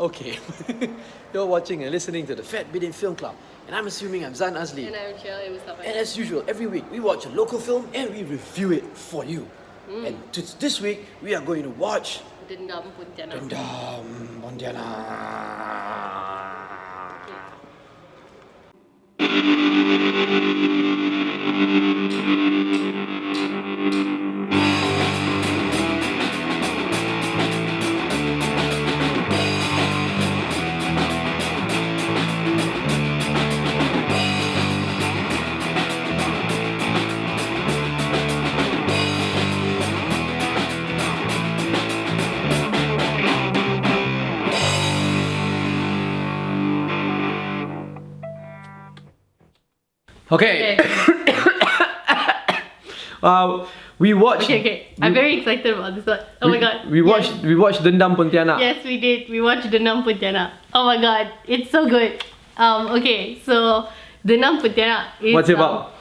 Okay. You're watching and listening to the Fat Bidin Film Club, and I'm assuming I'm Zan Azli. And I'm Shell, Mustafa. And as usual, every week we watch a local film and we review it for you. And this week we are going to watch Dendam Pontianak. Dendam Pontianak. Okay. We watched. Okay. I'm very excited about this one. Oh my god. We watched Dendam Pontianak. Yes, we did. We watched Dendam Pontianak. Oh my god, it's so good. Okay, so Dendam Pontianak is. What's it about?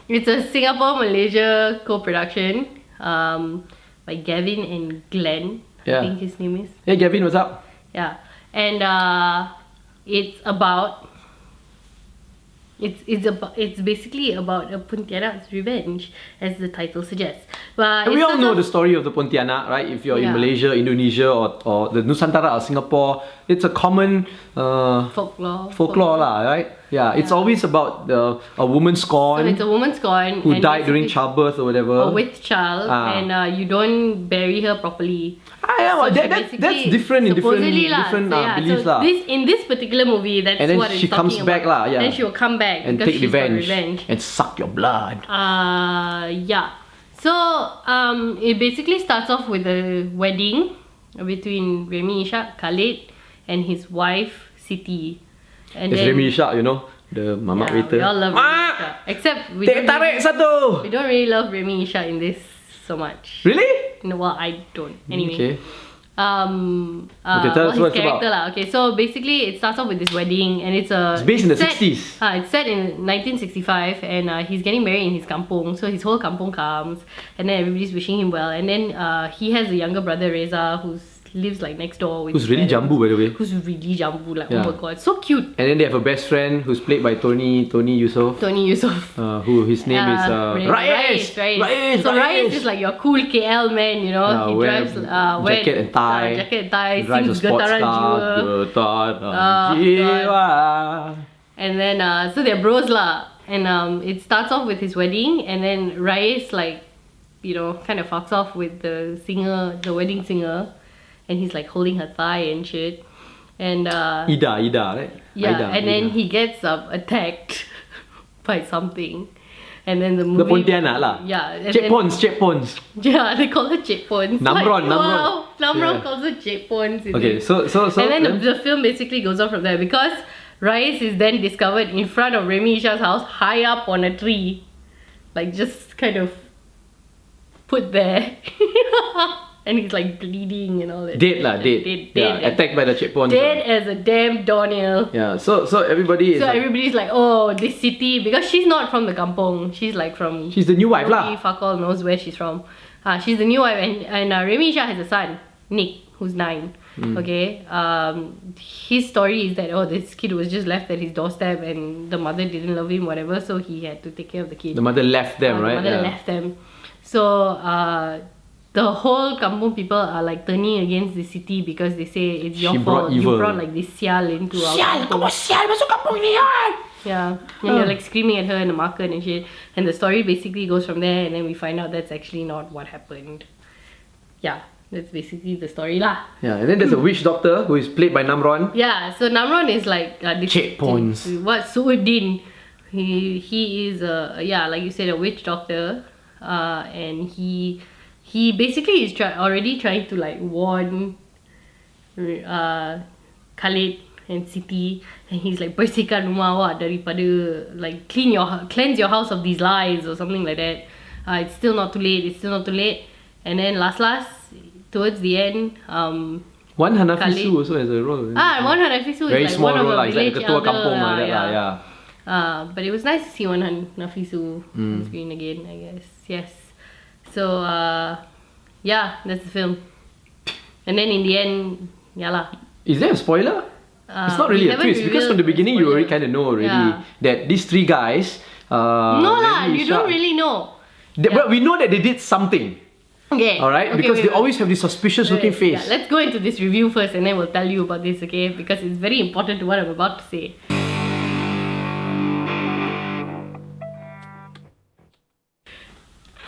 It's a Singapore-Malaysia co-production by Gavin and Glenn. Yeah. I think his name is. Hey Gavin, what's up? Yeah, and it's about. It's basically about a Pontianak's revenge, as the title suggests. But And we all know the story of the Pontianak, right? If you're in Malaysia, Indonesia, or the Nusantara or Singapore, it's a common folklore lah, right? Yeah, it's always about a woman scorned. So it's a woman scorned who died during childbirth or whatever. Or with child, and you don't bury her properly. That's different in different beliefs lah. In this particular movie, that's and then what she it's comes talking back about. lah, yeah. Then she will come back and because take she's got revenge and suck your blood. Yeah. So it basically starts off with a wedding between Remy Ishak, Khalid, and his wife Siti. And it's then Remy Ishak, you know, the mamak waiter. We all love Remy Ishak. Except we don't really love Remy Ishak in this so much. Really? No, well, I don't. Anyway. Okay. Tell us his character lah. Okay, so basically it starts off with this wedding, and it's based in the 60s. It's set in 1965, and he's getting married in his kampung. So his whole kampung comes, and then everybody's wishing him well. And then he has a younger brother Reza who lives like next door with who's really jambu, by the way. Who's really jambu, like oh my god, so cute. And then they have a best friend who's played by Tony Yusof. Who his name is Raiz. So Raiz is like your cool KL man, you know. He drives jacket and tie. Sings Getaran Jiwa. And then so they're bros lah. And it starts off with his wedding, and then Raiz like, you know, kind of fucks off with the wedding singer. And he's like holding her thigh and shit. And Ida, right? Yeah, Ida, and then he gets attacked by something. And then the movie, the Pontianak lah. Yeah. Cekpons. Yeah, they call her Cekpons. Namron. Wow, Namron calls her Cekpons. Okay, so and then the film basically goes on from there, because Raiz is then discovered in front of Remy Ishak's house, high up on a tree. Like just kind of put there. And he's like bleeding and all that. Dead. Yeah, attacked by the Cekpons. Dead as a damn doornail. Yeah, so everybody is. So everybody's like, oh, this city, because she's not from the kampong. She's like from. She's the new wife lah. Fuck all knows where she's from. She's the new wife, and Remy Ishak has a son, Nick, who's 9. Okay. His story is that this kid was just left at his doorstep, and the mother didn't love him, whatever. So he had to take care of the kid. The mother left them, right? The mother left them. So the whole kampung people are like turning against the city because they say it's your fault. You brought like this sial into our kampung. Sial masuk kampung ni. Yeah, and they're like screaming at her in the market and shit. And the story basically goes from there, and then we find out that's actually not what happened. Yeah, that's basically the story lah. Yeah, and then there's a witch doctor who is played by Namron. Yeah, so Namron is like Cekpons. Suuddin. He is like you said, a witch doctor, and he basically is already trying to like warn Khalid and Siti, and he's like, bersihkan rumah awak daripada, like cleanse your house of these lies or something like that. It's still not too late. And then last towards the end, Wan Hanafisu also has a role. Wan Hanafisu very is like small one of role, a village like ketua kampung elder, yeah. But it was nice to see Wan Hanafisu on screen again, I guess. Yes. So Yeah, that's the film. And then in the end, yeah lah. Is there a spoiler? It's not really a twist because from the beginning you already kind of know already that these three guys. No lah, you don't really know. But we know that they did something. Okay. Alright? Because they always have this suspicious looking face. Yeah, let's go into this review first and then we'll tell you about this, okay? Because it's very important to what I'm about to say.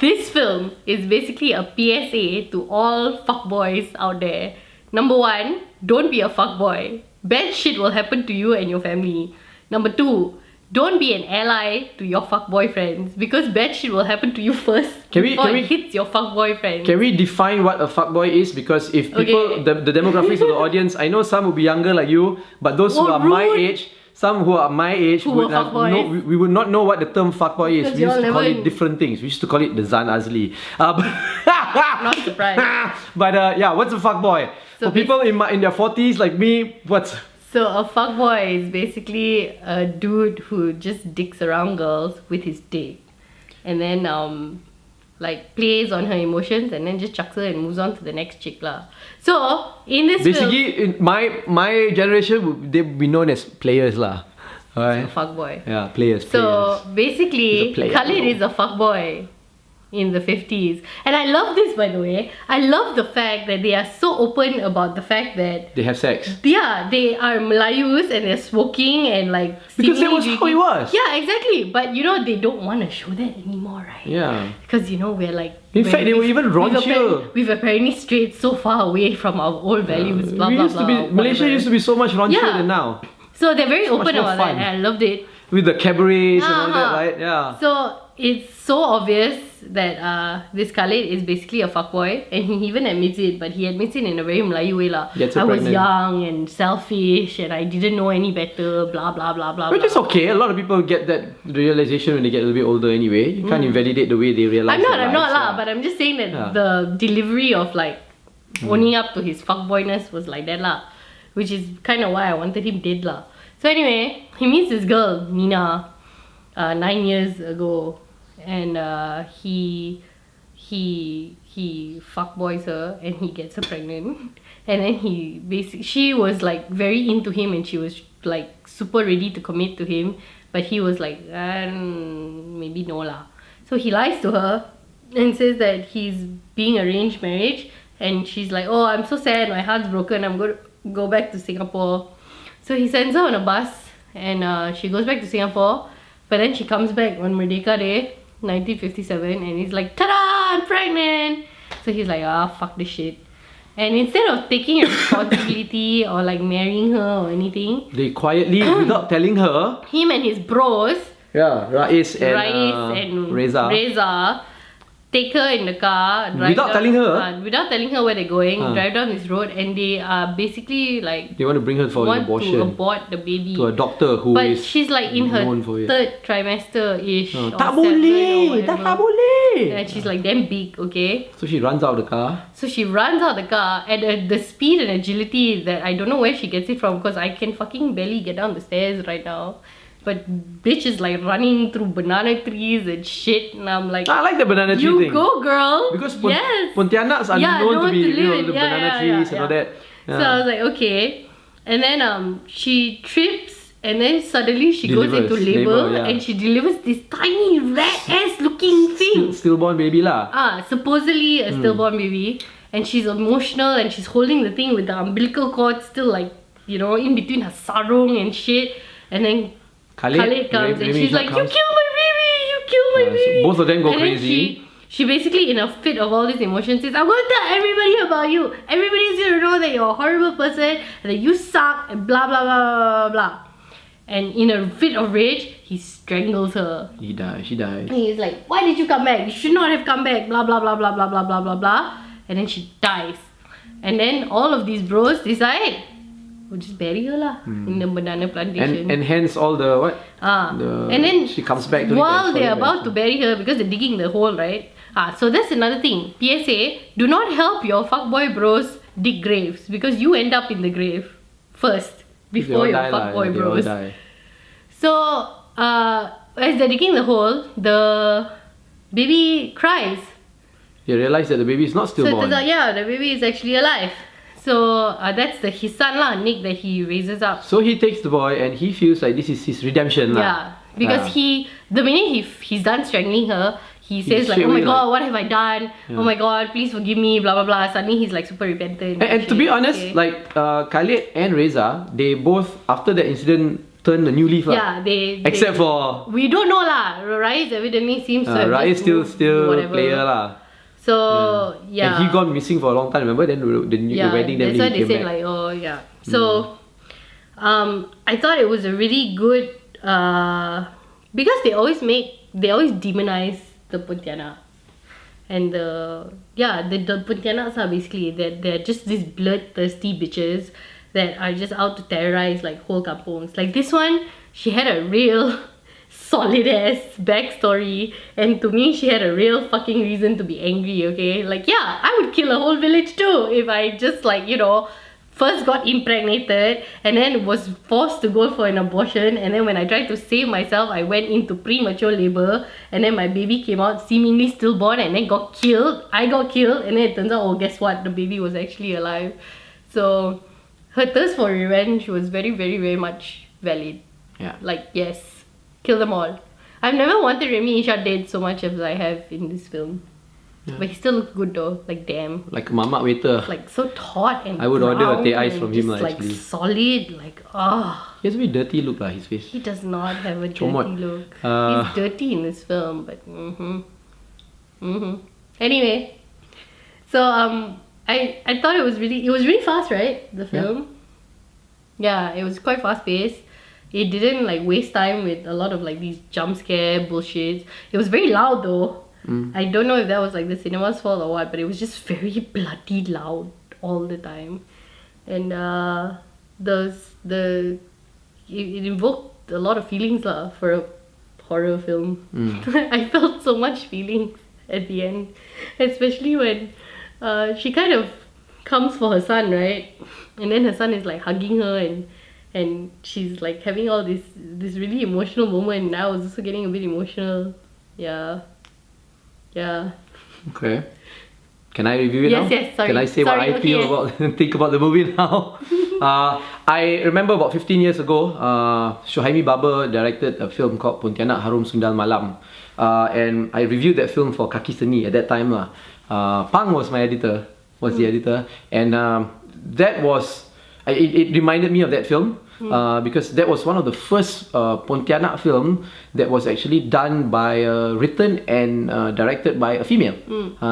This film is basically a PSA to all fuckboys out there. Number 1, don't be a fuckboy. Bad shit will happen to you and your family. Number 2, don't be an ally to your fuckboy friends because bad shit will happen to you first before it hits your fuckboy friends. Can we define what a fuckboy is? Because if people, the demographics of the audience, I know some will be younger like you, but those who are my age, some who are my age would have we would not know what the term fuckboy is. We used to call it different things. We used to call it the Zan Azli. Not surprised. But yeah, what's a fuckboy? So for people in their 40s like me, what's... So a fuckboy is basically a dude who just dicks around girls with his dick. And then like plays on her emotions and then just chucks her and moves on to the next chick lah. So in this basically in my generation they'd be known as players lah. Alright. So fuckboy. Yeah, players. So basically Khalid is a fuckboy in the 50s. And I love this, by the way. I love the fact that they are so open about the fact that they have sex. Yeah, they are Melayus and they're smoking and like because that was how it was. Yeah, exactly. But you know, they don't want to show that anymore, right? Yeah. Because you know, we're like... In fact, they were even raunchier. We've apparently strayed so far away from our old values, blah, blah, blah. Malaysia used to be so much raunchier than now. So they're very open about that and I loved it. With the cabarets and all that, right? Yeah. So it's so obvious that this Khalid is basically a fuckboy and he even admits it, but he admits it in a very Melayu way lah. I was young and selfish and I didn't know any better, blah blah blah blah. Which is okay. A lot of people get that realization when they get a little bit older anyway. You can't invalidate the way they realize. I'm not lah, but I'm just saying that the delivery of like owning up to his fuckboyness was like that lah, which is kind of why I wanted him dead lah. So anyway, he meets this girl, Nina, 9 years ago, and he fuckboys her and he gets her pregnant. And then she was like very into him and she was like super ready to commit to him, but he was like, maybe no lah. So he lies to her and says that he's being arranged marriage, and she's like, oh, I'm so sad, my heart's broken, I'm going to go back to Singapore. So he sends her on a bus and she goes back to Singapore, but then she comes back on Merdeka Day 1957 and he's like, ta-da, I'm pregnant. So he's like, fuck this shit. And instead of taking a responsibility or like marrying her or anything, they quietly, without telling her, him and his bros, Rais and Reza, take her in the car, without telling her where they're going, drive down this road, and they are basically like, they want to bring her for an abortion, to abort the baby to a doctor who but is she's like in her third trimester-ish, tak boleh. And she's like damn big, okay? So she runs out of the car. At the speed and agility that I don't know where she gets it from, because I can fucking barely get down the stairs right now. But bitch is like running through banana trees and shit, and I'm like, I like the banana tree thing. You go, girl. Because Pontianaks are known to be the banana trees and all that. So I was like, okay. And then she trips, and then suddenly she goes into labor and she delivers this tiny rat ass looking thing. Stillborn baby lah. Supposedly a stillborn baby, and she's emotional and she's holding the thing with the umbilical cord still like, you know, in between her sarung and shit, and then Khalid comes and she's like, you killed my baby! So both of them go crazy. She basically, in a fit of all these emotions, says, I'm going to tell everybody about you. Everybody's going to know that you're a horrible person and that you suck and blah blah blah blah blah. And in a fit of rage, he strangles her. She dies. And he's like, why did you come back? You should not have come back, blah blah blah blah blah blah blah blah blah. And then she dies. And then all of these bros decide, we'll just bury her lah in the banana plantation. And hence all the what? And then she comes back to while they're about to bury her, because they're digging the hole, right? So that's another thing. PSA, do not help your fuckboy bros dig graves, because you end up in the grave first before your fuckboy bros. So as they're digging the hole, the baby cries. they realize that the baby is not So it stillborn. turns out, yeah, the baby is actually alive. So that's his son lah, Nick, that he raises up. So he takes the boy and he feels like this is his redemption lah. Yeah, because the minute he's done strangling her, he says like, straight oh my away god, like- what have I done? Oh my god, please forgive me, blah blah blah. Suddenly he's like super repentant. And to be honest, Okay. like Khalid and Reza, they both after that incident turned a new leaf lah. Yeah, they Except for we don't know lah. Rais evidently seems to have Rais just still moved, whatever. player lah. So yeah, And he gone missing for a long time. Remember? Then the wedding. Then that's why he they came said back. like, oh yeah. So I thought it was a really good because they always demonize the Pontianak. And the Pontianaks are basically they're just these bloodthirsty bitches that are just out to terrorize like whole kampongs. Like this one, she had a real solid ass backstory, and to me she had a real fucking reason to be angry, okay? Like yeah, I would kill a whole village too if I just like, you know, first got impregnated and then was forced to go for an abortion, and then when I tried to save myself I went into premature labor, and then my baby came out seemingly stillborn and then got killed. I got killed, and then it turns out, oh guess what, the baby was actually alive. So her thirst for revenge was very very very much valid. Yeah. Like yes, kill them all. I've never wanted Remy Isha dead so much as I have in this film. Yeah. But he still looks good though, like damn. Like mamak waiter. Like so taut and I would order a brown teh ice and from him just, lah, like actually. solid, like He has a very dirty look lah, his face. he does not have a dirty Comot. look. Uh, He's dirty in this film, but Anyway, so I thought it was really fast, right? The film. Yeah, it was quite fast paced. It didn't like waste time with a lot of like these jump scare bullshits. It was very loud though. I don't know if that was like the cinema's fault or what, but it was just very bloody loud all the time. And it invoked a lot of feelings lah for a horror film. I felt so much feelings at the end, especially when she kind of comes for her son, right? And then her son is like hugging her and she's like having all this really emotional moment, and I was also getting a bit emotional. Yeah. Okay. Can I review it Yes, now? yes, sorry. Can I say what Sorry, I feel okay. about think about the movie now? I remember about 15 years ago, Suhaimi Baba directed a film called Pontianak Harum Sundal Malam. And I reviewed that film for Kaki Seni at that time lah. Pang was my editor, the editor, and that was it reminded me of that film. Because that was one of the first Pontianak film that was actually done by written and directed by a female,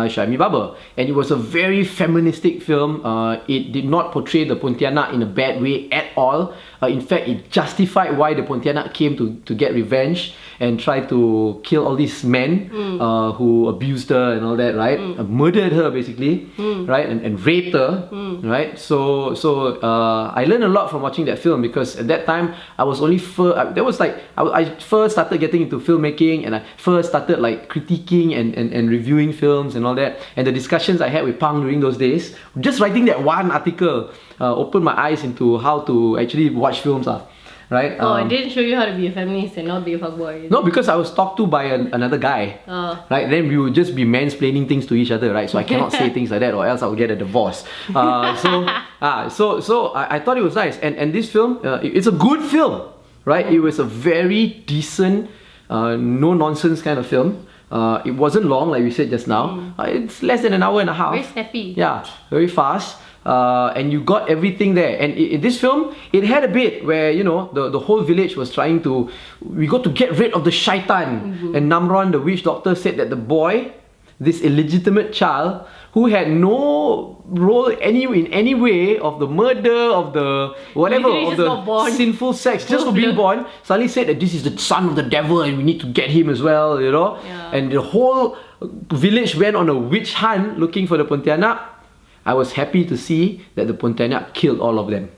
Shaimi Baba, and it was a very feministic film. It did not portray the Pontianak in a bad way at all. In fact, it justified why the Pontianak came to get revenge and try to kill all these men who abused her and all that, right? Murdered her basically, right? And raped her, right? So I learned a lot from watching that film, because at that time I was only I first started getting into filmmaking, and I first started like critiquing and reviewing films and all that. And the discussions I had with Pang during those days, just writing that one article opened my eyes into how to actually watch films right? It didn't show you how to be a feminist and not be a fuckboy. No, because I was talked to by another guy. Right? Then we would just be mansplaining things to each other, right? So I cannot say things like that, or else I would get a divorce. So I thought it was nice. And this film, it's a good film, right? It was a very decent, no nonsense kind of film. It wasn't long, like we said just now. It's less than an hour and a half. Very snappy. Yeah, very fast. And you got everything there. And in this film, it had a bit where, you know, the whole village was trying to... We got to get rid of the shaitan. And Namron, the witch doctor, said that the boy, this illegitimate child, who had no role in any way of the murder, of the whatever, of the sinful sex, just for being born, suddenly said that this is the son of the devil and we need to get him as well, you know. And the whole village went on a witch hunt looking for the Pontianak. I was happy to see that the Pontianak killed all of them.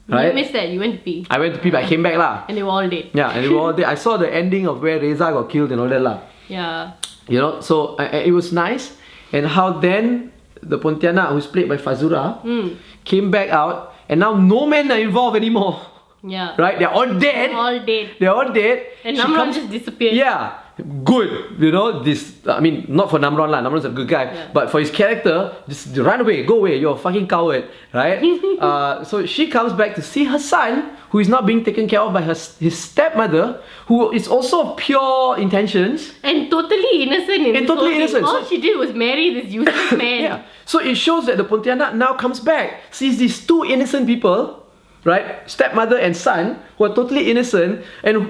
Right? You missed that. You went to pee. I went to pee, but I came back lah. And they were all dead. Yeah, and they were all dead. I saw the ending of where Reza got killed and all that lah. Yeah. You know, so it was nice. And how then the Pontianak, who's played by Fazura, came back out, and now no men are involved anymore. Yeah. Right? They're all dead. All dead. They're all dead. And Namron just disappeared. Yeah. good, you know, this, I mean, not for Namron lah, Namron's a good guy, but for his character, just run away, go away, you're a fucking coward, right? So she comes back to see her son, who is not being taken care of by his stepmother, who is also of pure intentions. And totally innocent in this whole thing. All she did was marry this useless man. Yeah. So it shows that the Pontianak now comes back, sees these two innocent people, right? Stepmother and son, who are totally innocent,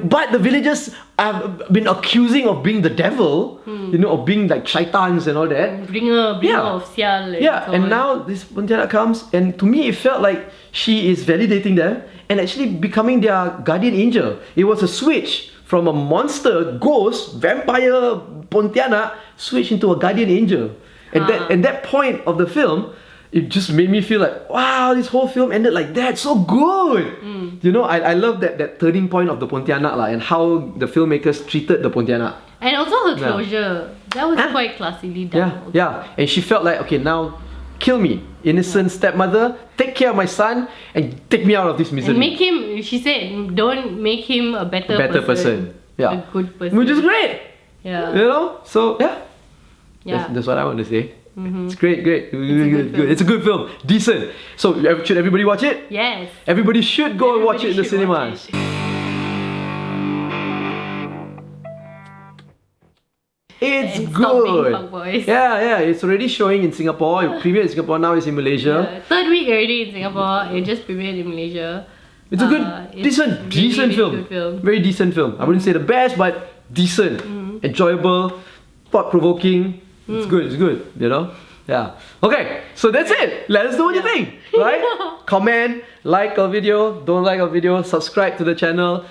but the villagers have been accusing of being the devil, you know, of being like shaitans and all that. Bringer of sial. And now this Pontianak comes, and to me it felt like she is validating them and actually becoming their guardian angel. It was a switch from a monster, ghost, vampire Pontianak, switch into a guardian angel. And that point of the film, it just made me feel like, wow, this whole film ended like that, so good. You know, I love that turning point of the Pontianak and how the filmmakers treated the Pontianak. And also her closure, that was quite classily done. Yeah, and she felt like, okay, now kill me, innocent stepmother, take care of my son, and take me out of this misery. And make him, she said, don't make him a better person. Yeah. A good person. Which is great. Yeah. You know, so that's what I want to say. It's great. It's a good film. Decent. So should everybody watch it? Yes. Everybody should go and watch it in the cinemas. It's and good. Stop being fuckboys. Yeah. It's already showing in Singapore. It premiered in Singapore. Now it's in Malaysia. Yeah. Third week already in Singapore. It just premiered in Malaysia. It's a good, decent film. Good film. Very decent film. I wouldn't say the best, but decent, enjoyable, thought-provoking. It's good. You know. Yeah. Okay. So that's it. Let us know what you think. Right? Comment, like our video, don't like our video, subscribe to the channel,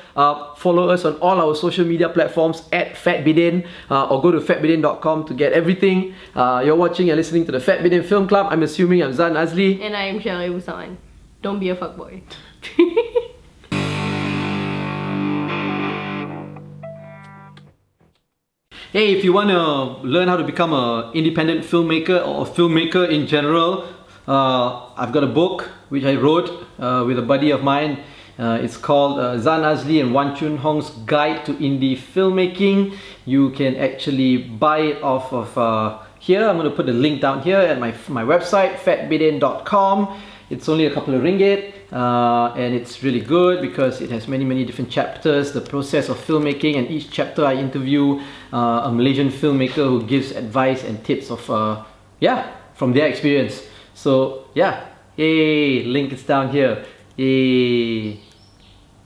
follow us on all our social media platforms at FatBidin, or go to fatbidin.com to get everything. You're watching and listening to the Fat Bidin Film Club. I'm assuming I'm Zan Azli. And I'm Shari Busaman. Don't be a fuckboy. Hey, if you want to learn how to become an independent filmmaker or a filmmaker in general, I've got a book which I wrote with a buddy of mine. It's called Zan Azli and Wan Chun Hong's Guide to Indie Filmmaking. You can actually buy it off of here. I'm going to put the link down here at my website, fatbidin.com. It's only a couple of ringgit, and it's really good because it has many different chapters, the process of filmmaking, and each chapter I interview a Malaysian filmmaker who gives advice and tips of from their experience. So link is down here. Yay.